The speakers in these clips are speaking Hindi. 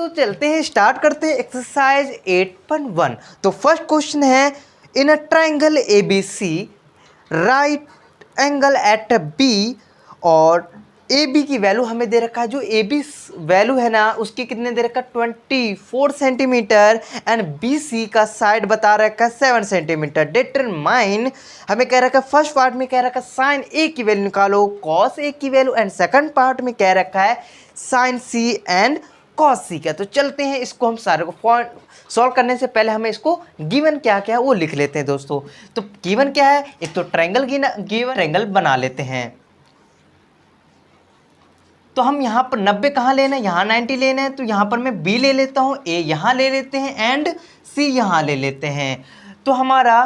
दोस्तों चलते हैं, स्टार्ट करते हैं एक्सरसाइज 8.1। तो फर्स्ट क्वेश्चन है, in a triangle A B C right angle at B, और ए बी की वैल्यू हमें दे रखा है, जो ए बी वैल्यू है ना उसकी कितने दे रखा है 24 सेंटीमीटर, एंड बी सी का साइड बता रखा है 7 सेंटीमीटर। डिटरमाइन हमें कह रखा है, फर्स्ट पार्ट में कह रखा है साइन ए की वैल्यू निकालो, कॉस ए की वैल्यू, एंड सेकंड पार्ट में कह रखा है साइन सी एंड कॉस सी का। तो चलते हैं, इसको हम सारे को सॉल्व करने से पहले हमें इसको गिवन क्या क्या है वो लिख लेते हैं दोस्तों। तो गिवन क्या है, एक तो ट्रायंगल गिवन ट्रायंगल बना लेते हैं। तो हम यहाँ पर 90 कहाँ लेना है, यहाँ 90 लेना है, तो यहाँ पर मैं B ले लेता हूँ, A यहाँ ले लेते हैं एंड C यहाँ ले लेते हैं। तो हमारा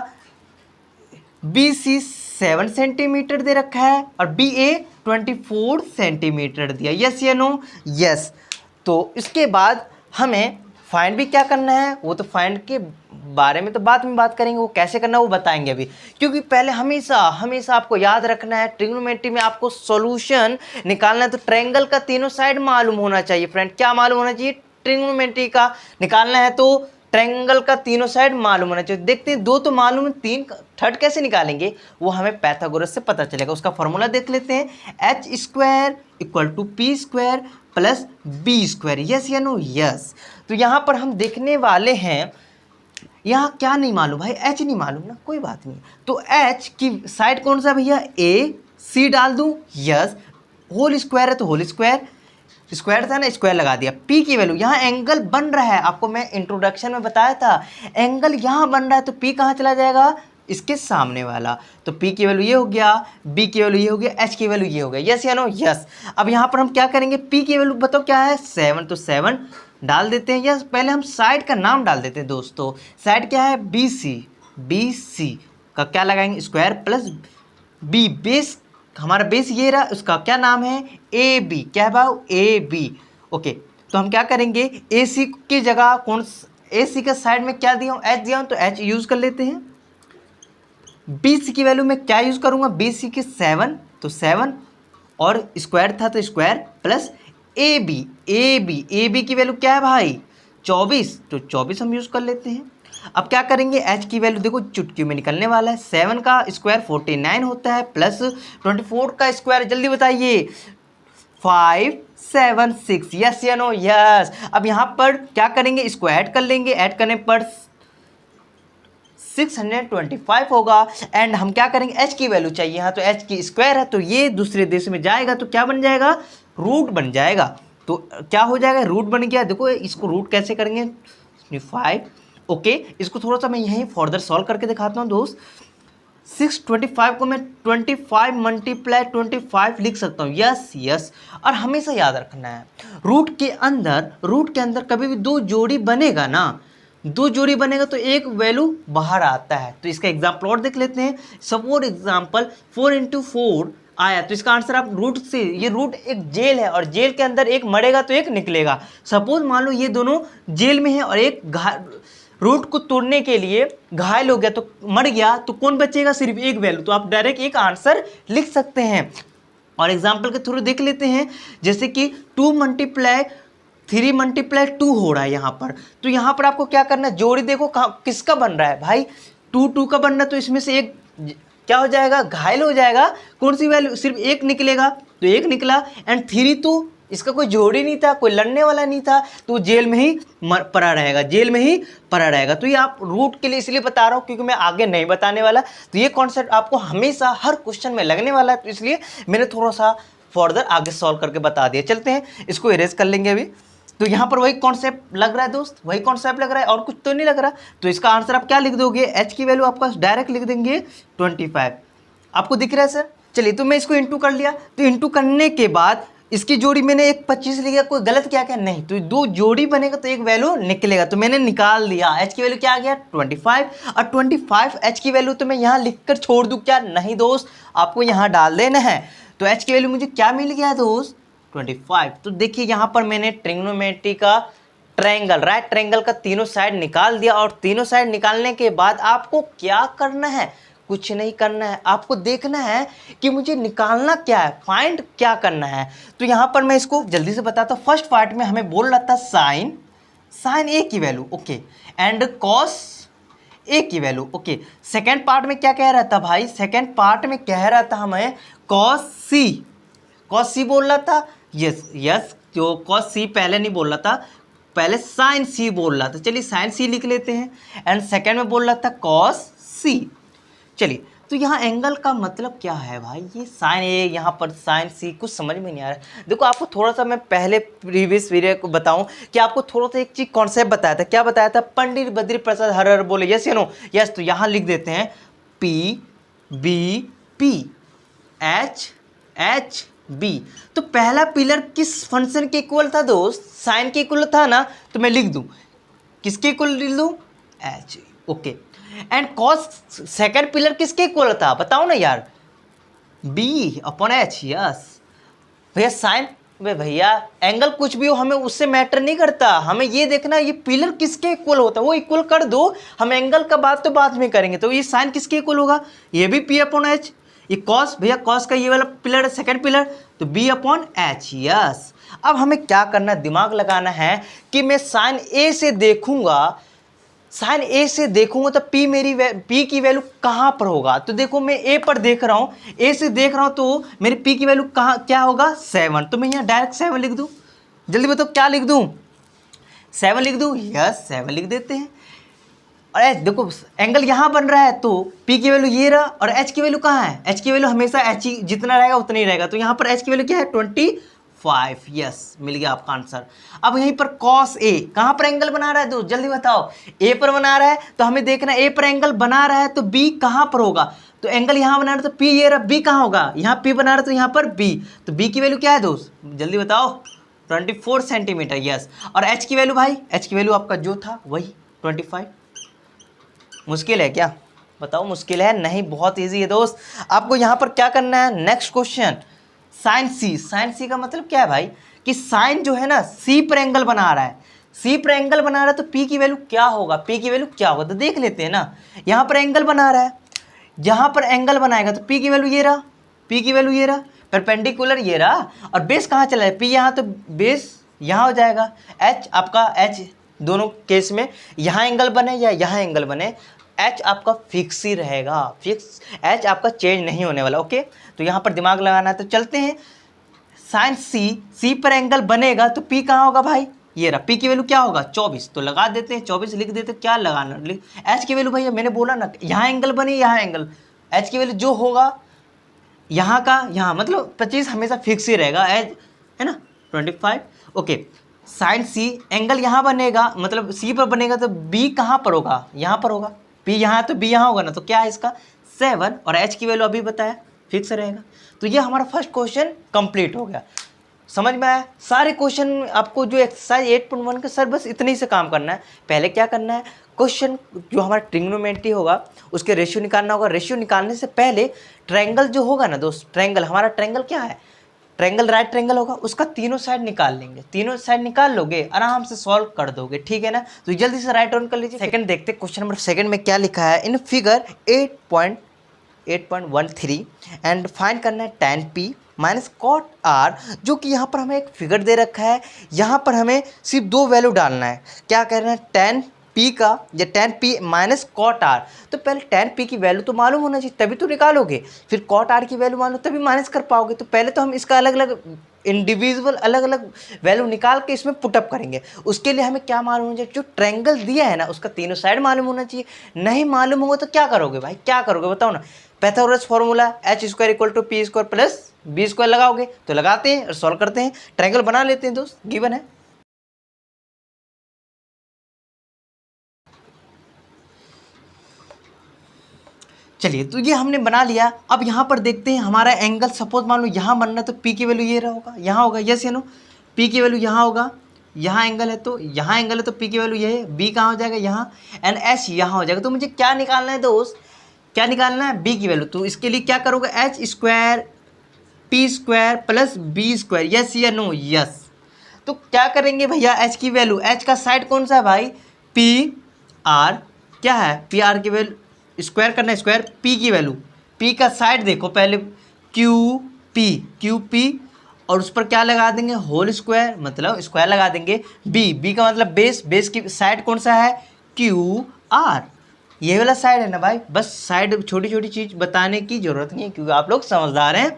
BC 7 सेंटीमीटर दे रखा है और BA 24 सेंटीमीटर दिया। यस या नो? यस। तो इसके बाद हमें फाइंड भी क्या करना है, वो तो फाइंड के बारे में तो बाद में बात करेंगे, वो कैसे करना है वो बताएंगे अभी। क्योंकि पहले हमेशा आपको याद रखना है, ट्रिग्नोमेट्री में आपको सॉल्यूशन निकालना है तो ट्रायंगल का तीनों साइड मालूम होना चाहिए। फ्रेंड क्या मालूम होना चाहिए? ट्रिग्नोमेट्री का निकालना है तो ट्रायंगल का तीनों साइड मालूम होना चाहिए। देखते हैं, दो तो मालूम है, तीन थर्ड कैसे निकालेंगे वो हमें पाइथागोरस से पता चलेगा। उसका फॉर्मूला देख लेते हैं, h square equal to P square plus B square. Yes या नो? यस। तो यहाँ पर हम देखने वाले हैं, यहाँ क्या नहीं मालूम भाई, h नहीं मालूम ना, कोई बात नहीं। तो h की साइड कौन सा भैया? a, c डाल दूँ? यस। होल स्क्वायर है तो होल स्क्वायर, स्क्वायर था ना, स्क्वायर लगा दिया। p की वैल्यू, यहाँ एंगल बन रहा है, आपको मैं इंट्रोडक्शन में बताया था एंगल यहाँ बन रहा है, तो p कहाँ चला जाएगा? इसके सामने वाला। तो p की वैल्यू ये हो गया, b की वैल्यू ये हो गया, h की वैल्यू ये हो गया। यस या नो? यस। अब यहाँ पर हम क्या करेंगे, p की वैल्यू बताओ क्या है? 7, तो 7 डाल देते हैं। यस, पहले हम साइड का नाम डाल देते हैं दोस्तों। साइड क्या है? BC का क्या लगाएंगे? स्क्वायर प्लस b, बेस हमारा बेस ये रहा, उसका क्या नाम है? AB। क्या है भाव? AB। ओके, तो हम क्या करेंगे, AC की जगह कौन, AC के साइड में क्या दिया हूँ? H दिया हूँ, तो H यूज़ कर लेते हैं। BC की वैल्यू में क्या यूज़ करूँगा? BC की 7, तो 7 और स्क्वायर था तो स्क्वायर प्लस AB की वैल्यू क्या है भाई? 24, तो 24 हम यूज़ कर लेते हैं। अब क्या करेंगे, h की वैल्यू देखो चुटकी में निकलने वाला है। 7 का स्क्वायर 49 होता है प्लस 24 का स्क्वायर, जल्दी बताइए, 576। यस या नो? यस। अब यहाँ पर क्या करेंगे, स्क्वायर ऐड कर लेंगे, ऐड करने पर 625 होगा। एंड हम क्या करेंगे, h की वैल्यू चाहिए यहाँ, तो h की स्क्वायर है तो ये दूसरे देश में जाएगा तो क्या बन जाएगा? रूट बन जाएगा। तो क्या हो जाएगा? रूट बन गया। देखो इसको रूट कैसे करेंगे, 5। ओके, इसको थोड़ा सा मैं यहीं फर्दर सॉल्व करके दिखाता हूँ दोस्त। 625 को मैं 25 मल्टीप्लाई 25 लिख सकता हूँ। Yes yes. और हमेशा याद रखना है, रूट के अंदर कभी भी दो जोड़ी बनेगा ना, दो जोड़ी बनेगा तो एक वैल्यू बाहर आता है। तो इसका एग्जाम्पल और देख लेते हैं। सपोज एग्जाम्पल 4 × 4 आया, तो इसका आंसर आप रूट से, ये रूट एक जेल है और जेल के अंदर एक मरेगा तो एक निकलेगा। सपोज मान लो ये दोनों जेल में है और एक रूट को तोड़ने के लिए घायल हो गया तो मर गया, तो कौन बचेगा? सिर्फ एक वैल्यू। तो आप डायरेक्ट एक आंसर लिख सकते हैं। और एग्जाम्पल के थ्रू देख लेते हैं, जैसे कि 2 × 3 × 2 हो रहा है यहाँ पर। तो यहाँ पर आपको क्या करना है, जोड़ी देखो किसका बन रहा है भाई, 2 का बन रहा है, तो इसमें से एक क्या हो जाएगा? घायल हो जाएगा। कौन सी वैल्यू? सिर्फ एक निकलेगा, तो एक निकला। एंड 3 तो इसका कोई जोड़ी नहीं था, कोई लड़ने वाला नहीं था, तो जेल में ही पड़ा रहेगा, जेल में ही पड़ा रहेगा। तो ये आप रूट के लिए इसलिए बता रहा हूँ क्योंकि मैं आगे नहीं बताने वाला, तो ये कॉन्सेप्ट आपको हमेशा हर क्वेश्चन में लगने वाला है, तो इसलिए मैंने थोड़ा सा फर्दर आगे सॉल्व करके बता दिया। चलते हैं, इसको इरेज कर लेंगे अभी। तो यहाँ पर वही कॉन्सेप्ट लग रहा है दोस्त, वही कॉन्सेप्ट लग रहा है और कुछ तो नहीं लग रहा। तो इसका आंसर आप क्या लिख दोगे, h की वैल्यू आपका डायरेक्ट लिख देंगे 25। आपको दिख रहा है सर? चलिए, तो मैं इसको इंटू कर लिया, तो इंटू करने के बाद इसकी जोड़ी मैंने एक 25 लिखा, कोई गलत क्या क्या नहीं, तो दो जोड़ी बनेगा तो एक वैल्यू निकलेगा, तो मैंने निकाल दिया। h की वैल्यू क्या आ गया? 25। और 25 h की वैल्यू तो मैं यहाँ लिख कर छोड़ दूँ क्या? नहीं दोस्त, आपको यहाँ डाल देना है। तो h की वैल्यू मुझे क्या मिल गया दोस्त? 25। तो देखिए यहाँ पर मैंने ट्रिग्नोमेट्री का ट्रायंगल, राइट ट्रायंगल का तीनों साइड निकाल दिया। और तीनों साइड निकालने के बाद आपको क्या करना है? कुछ नहीं करना है, आपको देखना है कि मुझे निकालना क्या है, फाइंड क्या करना है। तो यहाँ पर मैं इसको जल्दी से बताता हूँ। फर्स्ट पार्ट में हमें बोल रहा था साइन, साइन ए की value, okay, and cos A की वैल्यू, ओके। सेकेंड पार्ट में क्या कह रहा था भाई, सेकेंड पार्ट में कह रहा था हमें कॉस सी बोल रहा था, यस यस, जो कॉस सी पहले नहीं बोल रहा था, पहले साइन सी बोल रहा था, चलिए साइन सी लिख लेते हैं, एंड सेकेंड में बोल रहा था कॉस सी। चलिए, तो यहाँ एंगल का मतलब क्या है भाई, ये साइन ए, यहाँ पर साइन सी, कुछ समझ में नहीं आ रहा है। देखो आपको थोड़ा सा मैं पहले प्रीवियस वीडियो को बताऊं कि आपको थोड़ा सा एक चीज कॉन्सेप्ट बताया था, क्या बताया था, पंडित बद्री प्रसाद हर बोले, यस या नो, यस। तो यहाँ लिख देते हैं P B P H H B. तो पहला पिलर किस फंक्शन के इक्वल था दोस्त, साइन के इक्वल था ना, तो मैं लिख दूं, किसके इक्वल लिख दूं, H, okay. And cos second pillar किसके इक्वल था, बताओ ना यार, बी अपॉन एच, यस भैया। साइन भैया एंगल कुछ भी हो, हमें उससे मैटर नहीं करता, हमें ये देखना ये पिलर किसके इक्वल होता है, वो इक्वल कर दो, हम एंगल का बात तो बाद में करेंगे। तो ये साइन किसके इक्वल होगा, ये भी पी अपॉन एच, ये कॉस, भैया कॉस का ये वाला पिलर है सेकंड पिलर, तो बी अपॉन एच, यस। अब हमें क्या करना है, दिमाग लगाना है कि मैं साइन ए से देखूंगा, साइन ए से देखूंगा तो पी मेरी पी की वैल्यू कहाँ पर होगा, तो देखो मैं ए पर देख रहा हूँ, ए से देख रहा हूँ, तो मेरी पी की वैल्यू कहाँ क्या होगा, 7, तो मैं यहाँ डायरेक्ट 7 लिख दूँ, जल्दी बताओ क्या लिख दूँ, 7 लिख दूँ, यस 7 लिख देते हैं। और एच देखो एंगल यहाँ बन रहा है, तो पी की वैल्यू ये रहा, और एच की वैल्यू कहाँ है, एच की वैल्यू हमेशा एच ही जितना रहेगा उतना ही रहेगा, तो यहाँ पर एच की वैल्यू क्या है 25, यस मिल गया आपका आंसर। अब यहीं पर कॉस ए, कहाँ पर एंगल बना रहा है दोस्त, जल्दी बताओ, ए पर बना रहा है, तो हमें देखना है ए पर एंगल बना रहा है तो बी कहाँ पर होगा, तो एंगल यहाँ बना रहा है तो पी ये रहा, बी कहाँ होगा, यहाँ पी बना रहा है तो यहाँ पर बी, तो बी की वैल्यू क्या है दोस्त, जल्दी बताओ, 24 सेंटीमीटर, यस। और एच की वैल्यू भाई, एच की वैल्यू आपका जो था वही 25। मुश्किल है क्या, बताओ मुश्किल है, नहीं बहुत ईजी है दोस्त। आपको यहाँ पर क्या करना है, नेक्स्ट क्वेश्चन, साइन सी, साइन सी का मतलब क्या है भाई, कि साइन जो है ना सी पर एंगल बना रहा है, सी पर एंगल बना रहा है, तो पी की वैल्यू क्या होगा, पी की वैल्यू क्या होगा, तो देख लेते हैं ना, यहाँ पर एंगल बना रहा है, यहाँ पर एंगल बनाएगा तो पी की वैल्यू ये रहा, पी की वैल्यू ये रहा, परपेंडिकुलर ये रहा, और बेस कहाँ चला है, पी यहाँ, तो बेस यहाँ हो जाएगा, एच आपका, एच दोनों केस में यहाँ एंगल बने या यहाँ एंगल बने, एच आपका फिक्स ही रहेगा, फिक्स, एच आपका चेंज नहीं होने वाला, ओके। तो यहाँ पर दिमाग लगाना है, तो चलते हैं, साइन सी, सी पर एंगल बनेगा तो पी कहाँ होगा भाई, ये रहा, पी की वैल्यू क्या होगा 24, तो लगा देते हैं 24 लिख देते, क्या लगाना, एच की वैल्यू भैया मैंने बोला ना, यहाँ एंगल बने यहाँ एंगल, एच की वैल्यू जो होगा यहाँ का यहाँ, मतलब 25 हमेशा फिक्स ही रहेगा, एच है ना 25, ओके। साइन सी एंगल यहाँ बनेगा, मतलब सी पर बनेगा, तो बी कहाँ पर होगा, यहाँ पर होगा, पी यहाँ तो बी यहाँ होगा ना, तो क्या है इसका 7, और एच की वैल्यू अभी बताया फिक्स रहेगा। तो ये हमारा फर्स्ट क्वेश्चन कंप्लीट हो गया, समझ में आया। सारे क्वेश्चन आपको जो एक्सरसाइज 8.1 के सर बस इतने ही से काम करना है। पहले क्या करना है, क्वेश्चन जो हमारा ट्रिग्नोमेट्री होगा उसके रेशियो निकालना होगा। रेशियो निकालने से पहले ट्रायंगल जो होगा ना दोस्त, ट्रायंगल हमारा ट्रायंगल क्या है, ट्रायंगल राइट ट्रायंगल होगा, उसका तीनों साइड निकाल लेंगे, तीनों साइड निकाल लोगे आराम से सॉल्व कर दोगे, ठीक है ना। तो जल्दी से राइट ऑन कर लीजिए। सेकंड देखते क्वेश्चन नंबर सेकंड में क्या लिखा है, इन फिगर 8.13 एंड फाइंड करना है tan p माइनस कॉट r, जो कि यहाँ पर हमें एक फिगर दे रखा है, यहाँ पर हमें सिर्फ दो वैल्यू डालना है, क्या करना है tan p का या tan p माइनस कॉट r। तो पहले tan p की वैल्यू तो मालूम होना चाहिए तभी तो निकालोगे, फिर कॉट r की वैल्यू मालूम तभी माइनस कर पाओगे। तो पहले तो हम इसका अलग अलग इंडिविजुअल अलग अलग वैल्यू निकाल के इसमें पुटअप करेंगे। उसके लिए हमें क्या मालूम होना चाहिए, जो ट्रायंगल दिया है ना उसका तीनों साइड मालूम होना चाहिए। नहीं मालूम होगा तो क्या करोगे भाई, क्या करोगे बताओ ना। Pythagoras formula h² = p² plus b² लगाओगे, तो लगाते हैं और सॉल्व करते हैं, ट्रायंगल बना लेते हैं दोस्त, गिवन है। चलिए तो ये हमने बना लिया। अब यहाँ पर देखते हैं हमारा एंगल सपोज मान लो यहाँ बनना है, तो p की वैल्यू ये रहा होगा, यहाँ होगा, यस या नो, p की वैल्यू यहाँ होगा, यहाँ एंगल है तो यहाँ एंगल है तो p की वैल्यू ये है, b कहाँ हो जाएगा यहाँ, एंड h यहाँ हो जाएगा। तो मुझे क्या निकालना है दोस्त, क्या निकालना है, b की वैल्यू। तो इसके लिए क्या करोगे, h² p² plus b², yes या नो, यस। तो क्या करेंगे भैया, h की वैल्यू, h का साइड कौन सा है भाई, pr, क्या है pr की वैल्यू स्क्वायर करना है, स्क्वायर p की वैल्यू, p का साइड देखो पहले, QP और उस पर क्या लगा देंगे, होल स्क्वायर, मतलब स्क्वायर लगा देंगे। बी का मतलब बेस, बेस की साइड कौन सा है, क्यू आर, ये वाला साइड है ना भाई। बस साइड छोटी छोटी चीज़ बताने की जरूरत नहीं है क्योंकि आप लोग समझदार हैं।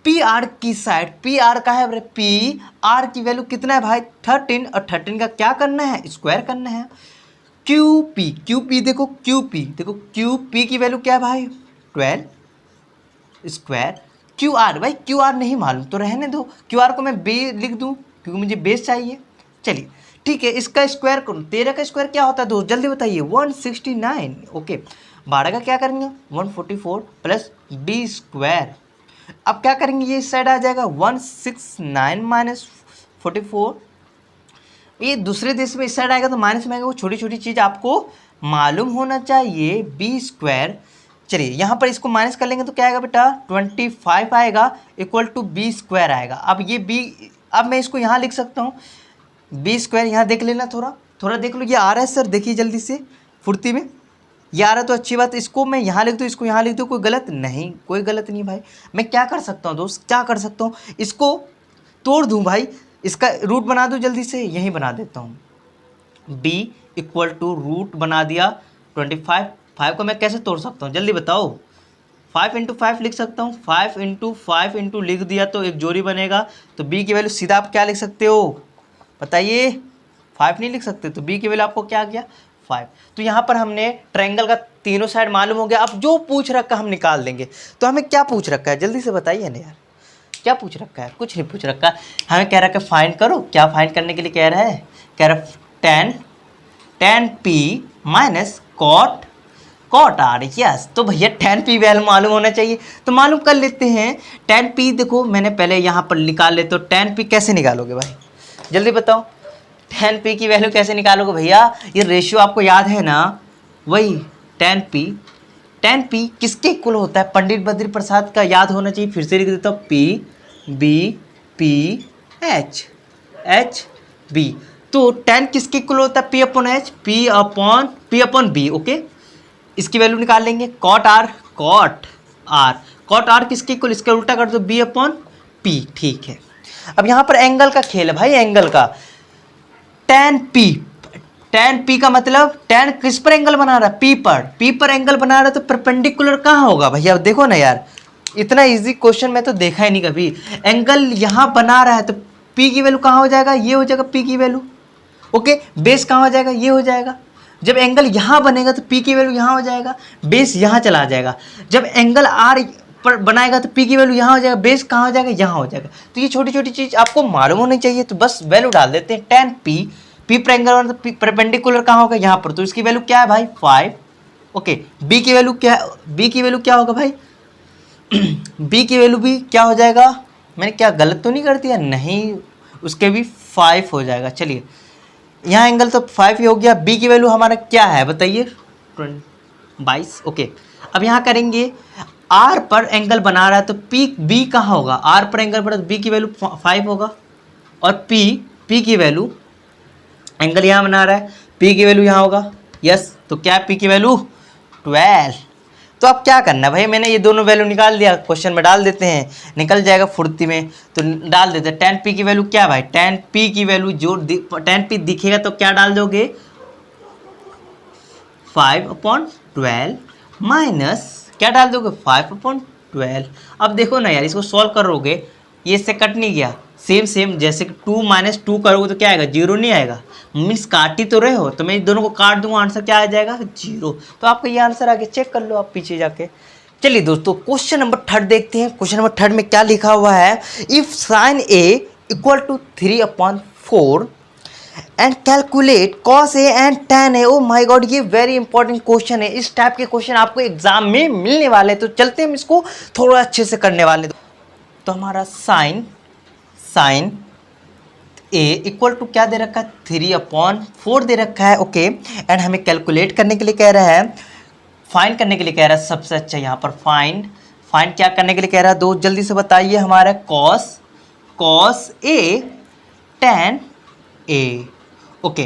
पी आर की साइड, पी आर का है, पी आर की वैल्यू कितना है भाई 13, और 13 का क्या करना है, स्क्वायर करना है। क्यू पी देखो, क्यू पी की वैल्यू क्या है भाई 12 स्क्वायर। क्यू आर भाई, क्यू आर नहीं मालूम तो रहने दो, क्यू आर को मैं बे लिख दूँ क्योंकि मुझे बेस चाहिए। चलिए ठीक है, इसका स्क्वायर करो, 13 का स्क्वायर क्या होता है दोस्त, जल्दी बताइए, 169। ओके, 12 का क्या करेंगे 144 प्लस बी स्क्वायर। अब क्या करेंगे, ये इस साइड आ जाएगा 169 माइनस 44, ये दूसरे देश में इस साइड आएगा तो माइनस में आएगा। वो छोटी छोटी चीज़ आपको मालूम होना चाहिए, बी स्क्वायर। चलिए यहाँ पर इसको माइनस कर लेंगे तो क्या आएगा बेटा 25 आएगा इक्वल टू बी स्क्वायर आएगा। अब ये बी, अब मैं इसको यहाँ लिख सकता हूँ बी स्क्वायर, यहाँ देख लेना, थोड़ा देख लो, ये आ रहा है सर, देखिए जल्दी से फुर्ती में, ये आ रहा है तो अच्छी बात। इसको मैं यहाँ लिख दूँ, इसको यहाँ लिख दूँ, कोई गलत नहीं, कोई गलत नहीं भाई। मैं क्या कर सकता हूँ दोस्त, क्या कर सकता हूँ, इसको तोड़ दूँ भाई, इसका रूट बना दूँ, जल्दी से यहीं बना देता हूँ। b इक्वल टू रूट बना दिया 25, 5 को मैं कैसे तोड़ सकता हूँ जल्दी बताओ, 5 इंटू 5 लिख सकता हूँ, 5 इंटू 5 इंटू लिख दिया तो एक जोड़ी बनेगा। तो b की वैल्यू सीधा आप क्या लिख सकते हो बताइए, 5 नहीं लिख सकते, तो b की वैल्यू आपको क्या गया 5। तो यहाँ पर हमने ट्रायंगल का तीनों साइड मालूम हो गया। अब जो पूछ रखा हम निकाल देंगे। तो हमें क्या पूछ रखा है जल्दी से बताइए ना यार, क्या पूछ रखा है, कुछ नहीं पूछ रखा है, हमें कह रहा है फाइंड करो। क्या फाइंड करने के लिए कह रहा है, कह रहा है tan p माइनस कॉट आर। यस, तो भैया tan p वैल्यू मालूम होना चाहिए, तो मालूम कर लेते हैं। tan p देखो मैंने पहले यहाँ पर निकाल ले, तो tan p कैसे निकालोगे भाई जल्दी बताओ, tan p की वैल्यू कैसे निकालोगे भैया, ये रेशियो आपको याद है ना, वही tan p किसके इक्वल होता है, पंडित बद्री प्रसाद का याद होना चाहिए, फिर से लिख देता हूँ p b p h b। तो tan किसके इक्वल होता है, p upon h, p upon b। Okay, इसकी वैल्यू निकाल लेंगे, कॉट आर किसके इक्वल, इसका उल्टा कर दो b अपॉन p। ठीक है, अब यहाँ पर एंगल का खेल है भाई, एंगल का tan p का मतलब tan किस पर एंगल बना रहा है, p पर एंगल बना रहा है, तो परपेंडिकुलर कहाँ होगा भैया, अब देखो ना यार, इतना इजी क्वेश्चन मैं तो देखा ही नहीं कभी। एंगल यहाँ बना रहा है तो p की वैल्यू कहाँ हो जाएगा, ये हो जाएगा p की वैल्यू। ओके, बेस कहाँ हो जाएगा, ये हो जाएगा। जब एंगल यहाँ बनेगा तो p की वैल्यू यहाँ हो जाएगा, बेस यहाँ चला जाएगा। जब एंगल r पर बनाएगा तो p की वैल्यू यहाँ हो जाएगा, बेस कहाँ हो जाएगा, यहाँ हो जाएगा। तो ये छोटी छोटी चीज़ आपको मालूम होनी चाहिए, तो बस वैल्यू डाल देते हैं। tan p पर एंगल तो परपेंडिकुलर कहाँ होगा, यहाँ पर, तो इसकी वैल्यू क्या है भाई 5। ओके, b की वैल्यू क्या होगा भाई b की वैल्यू भी क्या हो जाएगा, मैंने क्या गलत तो नहीं कर दिया, नहीं, उसके भी 5 हो जाएगा। चलिए यहाँ एंगल तो 5 ही हो गया, b की वैल्यू हमारा क्या है बताइए 22। ओके, अब यहाँ करेंगे, r पर एंगल बना रहा है तो b कहाँ होगा, r पर एंगल बना तो b की वैल्यू 5 होगा, और p की वैल्यू, एंगल यहाँ बना रहा है, p की वैल्यू यहाँ होगा। यस, तो क्या है p की वैल्यू 12। तो अब क्या करना है भाई, मैंने ये दोनों वैल्यू निकाल दिया, क्वेश्चन में डाल देते हैं, निकल जाएगा फुर्ती में। तो डाल देते हैं, tan p की वैल्यू क्या है भाई, tan p की वैल्यू जो tan p दिखेगा तो क्या डाल दोगे 5/12 माइनस क्या डाल दोगे 5/12। अब देखो ना यार, इसको सॉल्व करोगे, ये इससे कट नहीं गया, सेम जैसे कि 2 - 2 करोगे तो क्या आएगा, 0 नहीं आएगा, मीन्स काट ही तो रहे हो, तो मैं इन दोनों को काट दूंगा, आंसर क्या आ जाएगा 0। तो आपका ये आंसर आगे चेक कर लो आप पीछे जाके। चलिए दोस्तों, क्वेश्चन नंबर 3 देखते हैं। क्वेश्चन नंबर 3 में क्या लिखा हुआ है, if sin a equal to 3/4 and calculate cos a and tan a। Oh my God, ये वेरी इंपॉर्टेंट क्वेश्चन है, इस टाइप के क्वेश्चन आपको एग्जाम में मिलने वाले, तो चलते हैं हम इसको थोड़ा अच्छे से करने वाले। तो हमारा sin a इक्वल टू क्या दे रखा है 3/4 दे रखा है। ओके, एंड हमें कैलकुलेट करने के लिए कह रहा है, फाइंड करने के लिए कह रहा है। सबसे अच्छा यहाँ पर फाइंड क्या करने के लिए कह रहा है, दो जल्दी से बताइए, हमारा cos a tan a। Okay,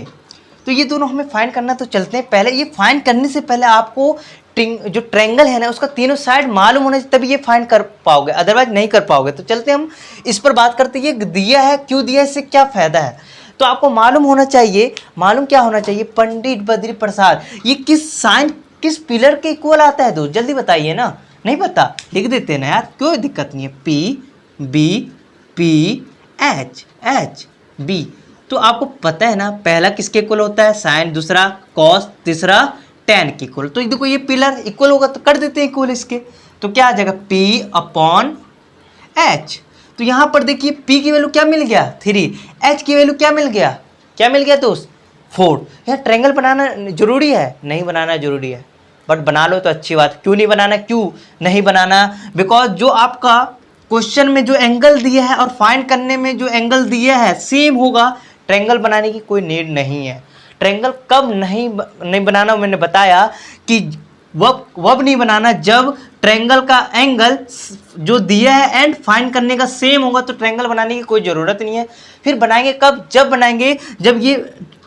तो ये दोनों हमें फाइंड करना, तो चलते हैं। पहले ये फाइंड करने से पहले आपको जो ट्रायंगल है ना उसका तीनों साइड मालूम होना चाहिए, तभी ये फाइंड कर पाओगे, अदरवाइज नहीं कर पाओगे। तो चलते हम इस पर बात करते हैं, ये दिया है क्यों दिया है, इससे क्या फायदा है। तो आपको मालूम होना चाहिए, मालूम क्या होना चाहिए, पंडित बद्री प्रसाद ये किस साइन किस पिलर के इक्वल आता है दोस्त, जल्दी बताइए ना, नहीं पता लिख देते हैं ना यार, कोई दिक्कत नहीं है। P B P H H B, तो आपको पता है ना पहला किसके इक्वल होता है, साइन, दूसरा कॉस, तीसरा टेन के इक्वल। तो देखो ये पिलर इक्वल होगा तो कर देते हैं इक्वल इसके, तो क्या आ जाएगा पी अपॉन एच। तो यहाँ पर देखिए पी की वैल्यू क्या मिल गया 3, एच की वैल्यू क्या मिल गया दोस्त 4। यार ट्रायंगल बनाना जरूरी है, नहीं बनाना जरूरी है, बट बना लो तो अच्छी बात। क्यों नहीं बनाना, क्यों नहीं बनाना, बिकॉज जो आपका क्वेश्चन में जो एंगल दिया है और फाइंड करने में जो एंगल दिया है सेम होगा, ट्रायंगल बनाने की कोई नीड नहीं है। ट्रायंगल कब नहीं बनाना, मैंने बताया कि वब नहीं बनाना जब ट्रायंगल का एंगल जो दिया है एंड फाइंड करने का सेम होगा, तो ट्रायंगल बनाने की कोई ज़रूरत नहीं है। फिर बनाएंगे कब, जब बनाएंगे जब ये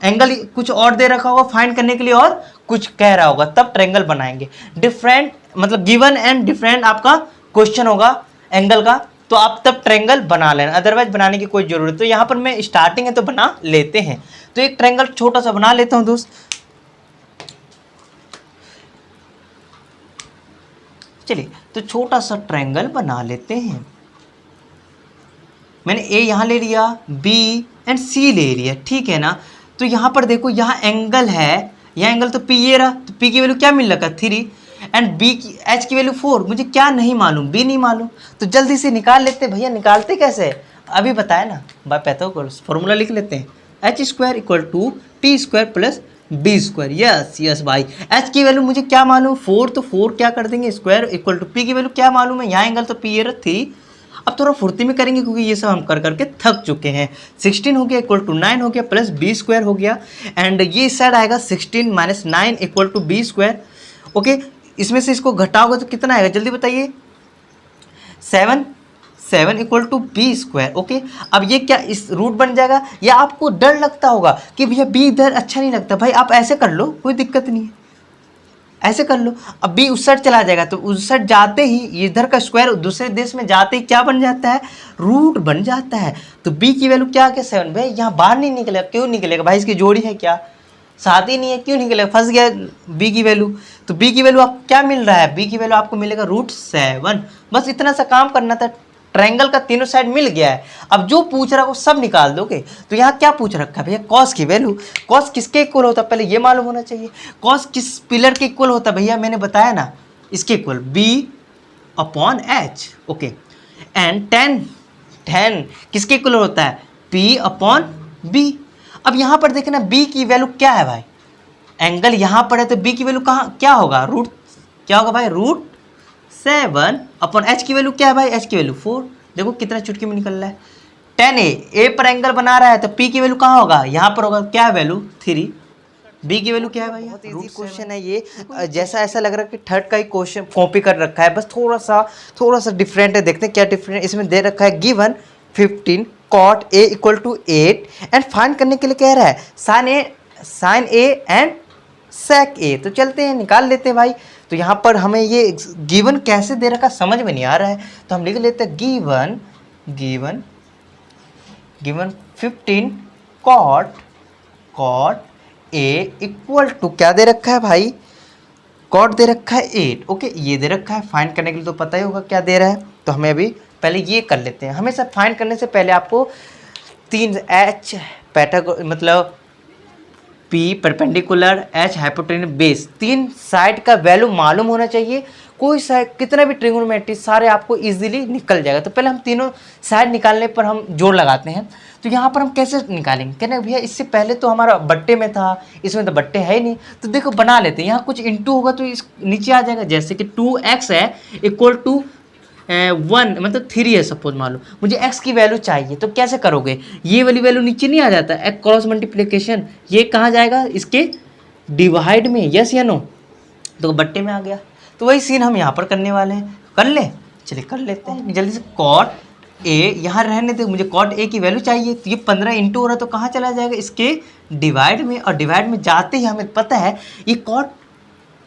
एंगल कुछ और दे रखा होगा फाइंड करने के लिए और कुछ कह रहा होगा, तब ट्रायंगल बनाएंगे। डिफरेंट मतलब गिवन एंड डिफरेंट आपका क्वेश्चन होगा एंगल का, तो आप तब ट्रायंगल बना लेना, अदरवाइज बनाने की कोई ज़रूरत। तो यहाँ पर मैं स्टार्टिंग है तो बना लेते हैं। तो एक ट्रायंगल छोटा सा बना लेता हूँ दोस्त, चलिए तो छोटा सा ट्रायंगल बना लेते हैं। मैंने ए यहाँ ले लिया, बी एंड सी ले लिया, ठीक है ना। तो यहाँ पर देखो यहाँ एंगल है, यहाँ एंगल तो पी ये रहा, तो पी की वैल्यू क्या मिल रहा है 3 एंड बी की एच की वैल्यू 4। मुझे क्या नहीं मालूम, बी नहीं मालूम, तो जल्दी से निकाल लेते हैं। भैया निकालते कैसे, अभी बताया ना, बाय पैथागोरस फॉर्मूला लिख लेते हैं, H square equal to T square plus B square. Yes yes भाई, एच की वैल्यू मुझे क्या मालूम 4, तो 4 क्या कर देंगे स्क्वायर इक्वल टू पी की वैल्यू क्या मालूम है, यहाँ एंगल तो पी ये रहा 3। अब थोड़ा फुर्ती में करेंगे क्योंकि ये सब हम कर करके थक चुके हैं। 16 हो गया इक्वल टू 9 हो गया प्लस बी स्क्वायर हो गया, एंड ये साइड आएगा 16 minus 9 equal to B square. Okay, इसमें से इसको घटाओगे तो कितना आएगा जल्दी बताइए, 7 equal to B square. Okay, अब ये क्या इस रूट बन जाएगा, या आपको डर लगता होगा कि भैया बी इधर अच्छा नहीं लगता, भाई आप ऐसे कर लो कोई दिक्कत नहीं है, ऐसे कर लो। अब बी उस साइड चला जाएगा, तो उस साइड जाते ही इधर का स्क्वायर दूसरे देश में जाते ही क्या बन जाता है, रूट बन जाता है। तो बी की वैल्यू क्या क्या 7, भाई यहाँ बाहर नहीं निकलेगा, क्यों निकलेगा भाई, इसकी जोड़ी है क्या, साथ ही नहीं है, क्यों निकलेगा, फंस गया बी की वैल्यू। तो बी की वैल्यू आप क्या मिल रहा है, बी की वैल्यू आपको मिलेगा √7। बस इतना सा काम करना था, ट्रायंगल का तीनों साइड मिल गया है। अब जो पूछ रहा है वो सब निकाल दोगे। तो यहाँ क्या पूछ रखा है भैया, कॉस की वैल्यू, कॉस किसके इक्वल होता है पहले ये मालूम होना चाहिए, कॉस किस पिलर के इक्वल होता है भैया, मैंने बताया ना इसके equal B upon H. Okay, and tan किसके इक्वल होता है, पी अपॉन बी। अब यहाँ पर देखना बी की वैल्यू क्या है भाई, एंगल यहाँ पर है तो बी की वैल्यू कहाँ क्या होगा, रूट क्या होगा भाई, √7 अपॉन एच की वैल्यू क्या है भाई, एच की वैल्यू 4। देखो कितना चुटकी में निकल रहा है, 10a ए पर एंगल बना रहा है तो पी की वैल्यू कहाँ होगा, यहाँ पर होगा, क्या है वैल्यू 3, बी की वैल्यू क्या है भाई, बहुत इजी क्वेश्चन है ये। जैसा ऐसा लग रहा है कि थर्ड का ही क्वेश्चन कॉपी कर रखा है, बस थोड़ा सा डिफरेंट है। देखते हैं क्या डिफरेंट इसमें दे रखा है, given 15 cot a equal to 8 and find करने के लिए कह रहा है साइन ए एंड सेक ए। तो चलते हैं निकाल लेते हैं भाई। तो यहाँ पर हमें ये गिवन कैसे दे रखा समझ में नहीं आ रहा है, तो हम लिख लेते हैं given 15 cot A equal to क्या दे रखा है भाई, कॉट दे रखा है 8। ओके, ये दे रखा है, फाइंड करने के लिए तो पता ही होगा क्या दे रहा है। तो हमें अभी पहले ये कर लेते हैं। हमेशा फाइंड करने से पहले आपको 3 एच मतलब P perpendicular, H hypotenuse, base, 3 side का वैल्यू मालूम होना चाहिए। कोई साइड कितना भी ट्रिगोनोमेट्री सारे आपको इजीली निकल जाएगा। तो पहले हम तीनों साइड निकालने पर हम जोड़ लगाते हैं। तो यहाँ पर हम कैसे निकालेंगे, कहना भैया इससे पहले तो हमारा बट्टे में था, इसमें तो बट्टे है ही नहीं, तो देखो बना लेते हैं। यहाँ कुछ इंटू होगा तो इस नीचे आ जाएगा, जैसे कि 2x है इक्वल टू 1 मतलब 3 है सपोज मान लो, मुझे x की वैल्यू चाहिए, तो कैसे करोगे, ये वाली वैल्यू नीचे नहीं आ जाता, एक क्रॉस मल्टीप्लिकेशन, ये कहाँ जाएगा इसके डिवाइड में, यस या नो, तो बट्टे में आ गया। तो वही सीन हम यहाँ पर करने वाले हैं, कर ले, चलिए कर लेते हैं जल्दी से। कॉट ए यहाँ रहने दे, मुझे कॉट ए की वैल्यू चाहिए, तो ये 15 इंटू हो रहा है तो कहाँ चला जाएगा, इसके डिवाइड में, और डिवाइड में जाते ही हमें पता है ये कॉट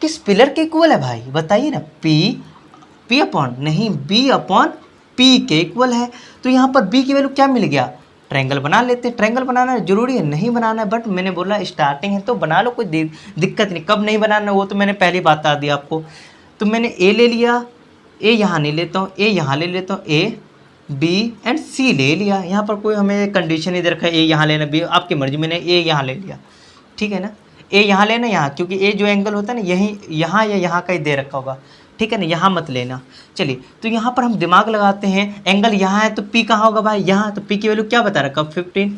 किस पिलर के इक्वल है भाई बताइए ना, पी अपॉन नहीं बी अपॉन पी के इक्वल है। तो यहाँ पर बी की वैल्यू क्या मिल गया, ट्रायंगल बना लेते हैं। ट्रायंगल बनाना जरूरी है नहीं बनाना है, बट मैंने बोला स्टार्टिंग है तो बना लो, कोई दिक्कत नहीं। कब नहीं बनाना वो तो मैंने पहले बता दिया आपको। तो मैंने ए ले लिया, ए यहाँ नहीं लेता हूँ, ए यहाँ ले लेता हूँ, ए बी एंड सी ले लिया। यहाँ पर कोई हमें कंडीशन नहीं दे रखा है ए यहाँ लेना बी, आपकी मर्जी। मैंने ए यहाँ ले लिया, ठीक है ना, ए यहाँ लेना यहाँ, क्योंकि ए जो एंगल होता है ना यहीं यहाँ या यहाँ का ही दे रखा होगा, ठीक है ना, यहाँ मत लेना। चलिए तो यहाँ पर हम दिमाग लगाते हैं, एंगल यहाँ है तो पी कहाँ होगा भाई, यहाँ। तो पी की वैल्यू क्या बता रखा 15,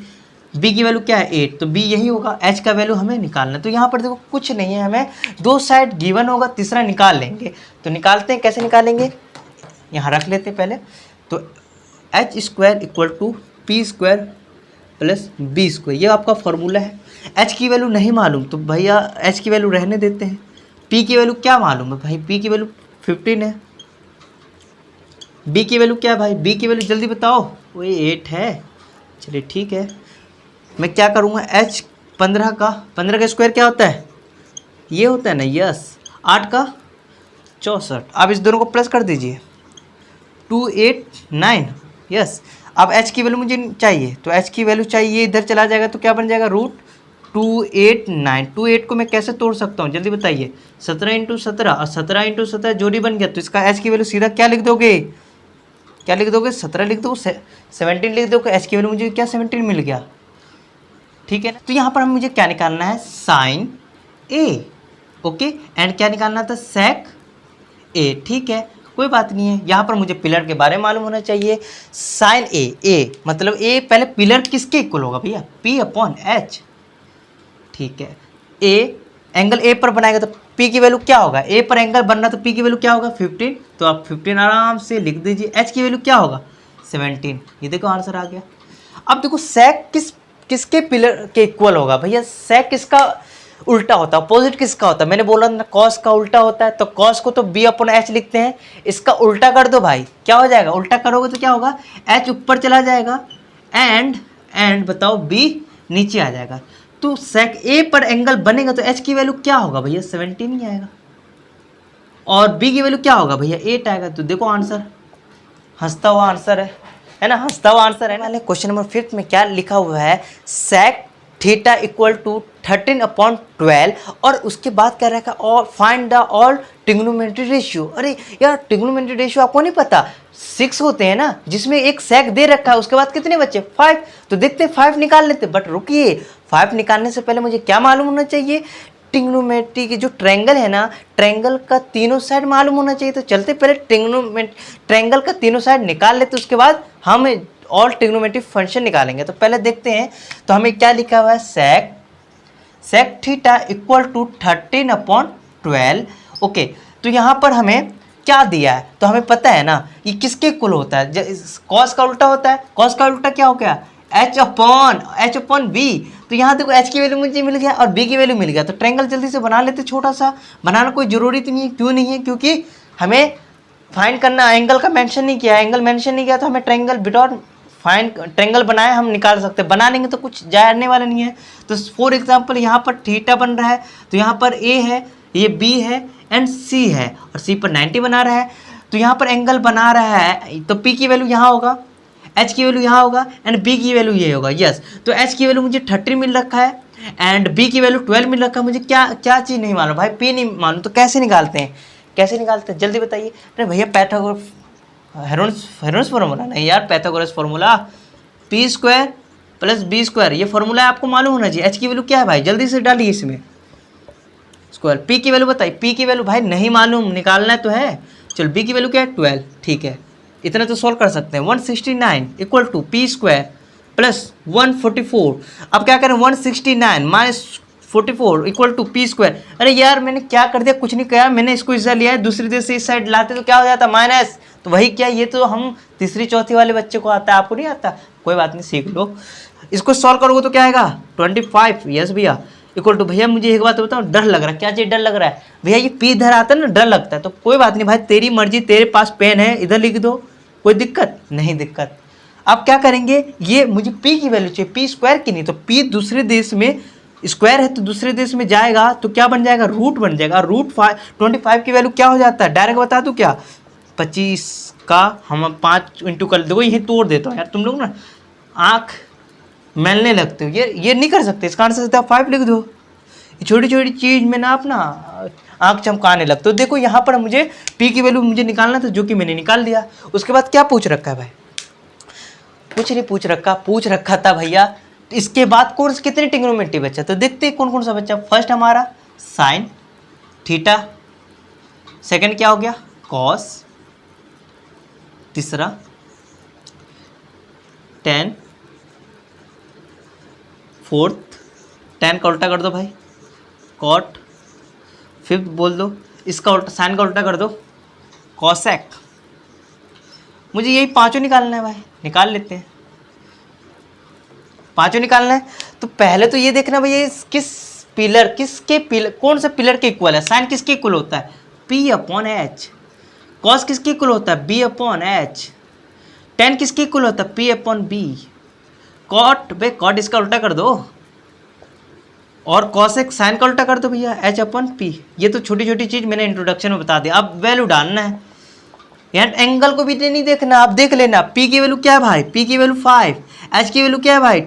बी की वैल्यू क्या है 8, तो बी यही होगा। एच का वैल्यू हमें निकालना है। तो यहाँ पर देखो कुछ नहीं है, हमें दो साइड गिवन होगा, तीसरा निकाल लेंगे। तो निकालते हैं, कैसे निकालेंगे, यहाँ रख लेते हैं पहले। तो H square equal to P square plus B square, ये आपका फॉर्मूला है। एच की वैल्यू नहीं मालूम तो भैया एच की वैल्यू रहने देते हैं। पी की वैल्यू क्या मालूम है भाई, पी की वैल्यू 15 है। बी की वैल्यू क्या है भाई, बी की वैल्यू जल्दी बताओ, वही 8 है। चलिए ठीक है, मैं क्या करूँगा, एच 15 का स्क्वायर क्या होता है, ये होता है ना, यस। 8 का 64, अब इस दोनों को प्लस कर दीजिए, 289, यस। अब एच की वैल्यू मुझे चाहिए, तो एच की वैल्यू चाहिए, इधर चला जाएगा तो क्या बन जाएगा, √289। 28 को मैं कैसे तोड़ सकता हूँ जल्दी बताइए, 17 × 17 और 17 × 17 जोड़ी बन गया। तो इसका एच की वैल्यू सीधा क्या लिख दोगे, 17 लिख दो, 17 लिख दो। एच की वैल्यू मुझे क्या 17 मिल गया, ठीक है ना। तो यहाँ पर मुझे क्या निकालना है, साइन ए, ओके, एंड क्या निकालना था, सेक ए, ठीक है, कोई बात नहीं है। यहाँ पर मुझे पिलर के बारे में मालूम होना चाहिए। साइन ए मतलब ए, पहले पिलर किसके इक्वल होगा भैया, पी अपॉन एच, ठीक है। ए एंगल ए पर बनाएगा तो पी की वैल्यू क्या होगा, ए पर एंगल बनना तो पी की वैल्यू क्या होगा 15, तो आप 15 आराम से लिख दीजिए। एच की वैल्यू क्या होगा 17, ये देखो आंसर आ गया। अब देखो सेक किसके पिलर के इक्वल होगा भैया, सेक किसका उल्टा होता है, अपोजिट किसका होता है, मैंने बोला ना कॉस का उल्टा होता है। तो कॉस को तो बी अपॉन एच लिखते हैं, इसका उल्टा कर दो भाई, क्या हो जाएगा, उल्टा करोगे तो क्या होगा, एच ऊपर चला जाएगा एंड बताओ बी नीचे आ जाएगा। तो सेक ए पर एंगल बनेगा तो एच की वैल्यू क्या होगा भैया 17 ही आएगा, और बी की वैल्यू क्या होगा भैया 8 आएगा। तो देखो आंसर, हंसता हुआ आंसर है ना, हंसता हुआ आंसर है ना। क्वेश्चन नंबर 5 में क्या लिखा हुआ है, सेक थीटा इक्वल टू 13/12, और उसके बाद क्या रखा, और find the all trigonometry ratio. अरे यार ट्रिग्नोमेट्री रेशियो आपको नहीं पता, 6 होते हैं ना, जिसमें एक सेक दे रखा है, उसके बाद कितने बचे 5, तो देखते 5 निकाल लेते। बट रुकिए, 5 निकालने से पहले मुझे क्या मालूम होना चाहिए, ट्रिग्नोमेट्री की जो ट्रायंगल है ना, ट्रायंगल का तीनों साइड मालूम होना चाहिए। तो चलते पहले ट्रायंगल का तीनों साइड निकाल लेते, उसके बाद हम ऑल ट्रिग्नोमेट्री फंक्शन निकालेंगे। तो पहले देखते हैं, तो हमें क्या लिखा हुआ है, sec theta equal to 13/12, okay. तो यहाँ पर हमें क्या दिया है, तो हमें पता है ना ये किसके इक्वल होता है, कॉस का उल्टा होता है। कॉस का उल्टा क्या हो गया, एच अपॉन बी। तो यहाँ देखो एच की वैल्यू मुझे मिल गया और बी की वैल्यू मिल गया। तो ट्रायंगल जल्दी से बना लेते, छोटा सा बनाना कोई ज़रूरी तो नहीं है, क्यों नहीं है, क्योंकि हमें फाइंड करना, एंगल का मेंशन नहीं किया, एंगल मेंशन नहीं किया तो हमें ट्रायंगल विदाउट फाइंड ट्रायंगल बनाए हम निकाल सकते हैं, बना लेंगे तो कुछ जाने वाला नहीं है। तो फॉर एग्जांपल यहाँ पर थीटा बन रहा है, तो यहाँ पर ए है, ये बी है एंड सी है, और सी पर 90 बना रहा है। तो यहाँ पर एंगल बना रहा है, तो पी की वैल्यू यहाँ होगा, एच की वैल्यू यहाँ होगा एंड बी की वैल्यू ये होगा, यस। तो एच की वैल्यू मुझे 30 मिल रखा है एंड बी की वैल्यू 12 मिल रखा है। मुझे क्या चीज़ नहीं मालूम भाई, पी नहीं मालूम। तो कैसे निकालते हैं जल्दी बताइए। अरे भैया पैथागोरस हेरोन्स फार्मूला नहीं यार, Pythagoras formula, P square plus B square, ये फार्मूला आपको मालूम होना चाहिए। एच की वैल्यू क्या है भाई, जल्दी से डालिए इसमें स्क्वायर। पी की वैल्यू बताइए, पी की वैल्यू भाई नहीं मालूम, निकालना तो है। चलो बी की वैल्यू क्या है 12, ठीक है, इतना तो सॉल्व कर सकते हैं। 169 equal to P square plus 144। अब क्या करें, 169 minus 44 equal to P square. अरे यार मैंने क्या कर दिया, कुछ नहीं किया, मैंने इसको इस साइड लिया है, दूसरी देश से इस साइड लाते तो क्या हो जाता माइनस, तो वही क्या, ये तो हम तीसरी चौथी वाले बच्चे को आता है, आपको नहीं आता, कोई बात नहीं सीख लो। इसको सॉल्व करोगे तो क्या आएगा 25, यस भैया, इक्वल टू, भैया मुझे एक बात बताओ, डर लग रहा है, क्या चीज़ डर लग रहा है भैया, ये पी इधर आता है ना डर लगता है। तो कोई बात नहीं भाई, तेरी मर्जी, तेरे पास पेन है इधर लिख दो, कोई दिक्कत नहीं, दिक्कत। अब क्या करेंगे, ये मुझे पी की वैल्यू चाहिए, पी स्क्वायर की नहीं, तो पी दूसरे देश में स्क्वायर है तो दूसरे देश में जाएगा तो क्या बन जाएगा, रूट बन जाएगा। रूट 25 की वैल्यू क्या हो जाता है, डायरेक्ट बता दूँ क्या, 25 का हम 5 इंटू कर, देखो यही तोड़ देता हूँ यार, तुम लोग ना आँख मेलने लगते हो, ये नहीं कर सकते, इसका आंसर सीधा 5 लिख दो। छोटी छोटी चीज़ में ना अपना आँख चमकाने लगते हो। देखो यहाँ पर मुझे पी की वैल्यू मुझे निकालना था, जो कि मैंने निकाल दिया। उसके बाद क्या पूछ रखा है भाई, कुछ नहीं पूछ रखा था भैया। इसके बाद कोर्स कितने ट्रिग्नोमेट्री बचा, तो देखते हैं कौन कौन सा बचा। फर्स्ट हमारा साइन थीटा, सेकंड क्या हो गया कॉस, तीसरा टेन, फोर्थ टेन का उल्टा कर दो भाई कॉट, फिफ्थ बोल दो इसका उल्टा, साइन का उल्टा कर दो कॉसेक। मुझे यही पांचों निकालना है भाई, निकाल लेते हैं। पांचों निकालना है तो पहले तो ये देखना भाई ये किस पिलर, किसके पिलर, कौन सा पिलर के इक्वल है। साइन किसके इक्वल होता है, पी अपॉन एच। कॉस किसके इक्वल होता है, बी अपॉन एच। टेन किसके इक्वल होता है, पी अपॉन बी। कॉट भाई कॉट इसका उल्टा कर दो, और कॉसेक साइन का उल्टा कर दो भैया, एच अपॉन पी। ये तो छोटी छोटी चीज़ मैंने इंट्रोडक्शन में बता दिया। अब वैल्यू डालना है, यार एंगल को भी नहीं देखना, आप देख लेना। पी की वैल्यू क्या है भाई, पी की वैल्यू 5, एच की वैल्यू क्या है भाई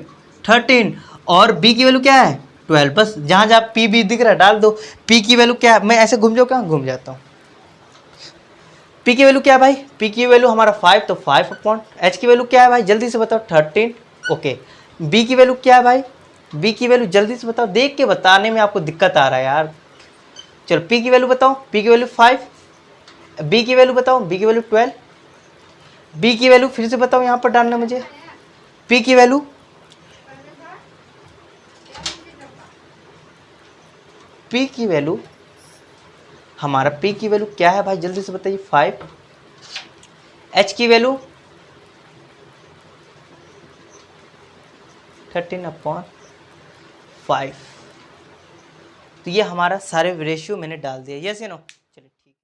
13, और बी की वैल्यू क्या है 12। बस जहाँ जहाँ पी बी दिख रहा है डाल दो। पी की वैल्यू क्या है, मैं ऐसे घूम जाऊँ क्या, घूम जाता हूँ। पी की वैल्यू क्या है भाई, पी की वैल्यू हमारा 5, तो 5 अपॉन, एच की वैल्यू क्या है भाई जल्दी से बताओ 13, ओके। बी की वैल्यू क्या है भाई, बी की वैल्यू जल्दी से बताओ, देख के बताने में आपको दिक्कत आ रहा है यार। चलो पी की वैल्यू बताओ, पी की वैल्यू 5, बी की वैल्यू बताओ, बी की वैल्यू 12, बी की वैल्यू फिर से बताओ यहाँ पर डालना मुझे, पी की वैल्यू, पी की वैल्यू हमारा, पी की वैल्यू क्या है भाई जल्दी से बताइए 5, एच की वैल्यू 13 अपॉन 5। तो ये हमारा सारे रेशियो मैंने डाल दिया, यस या नो।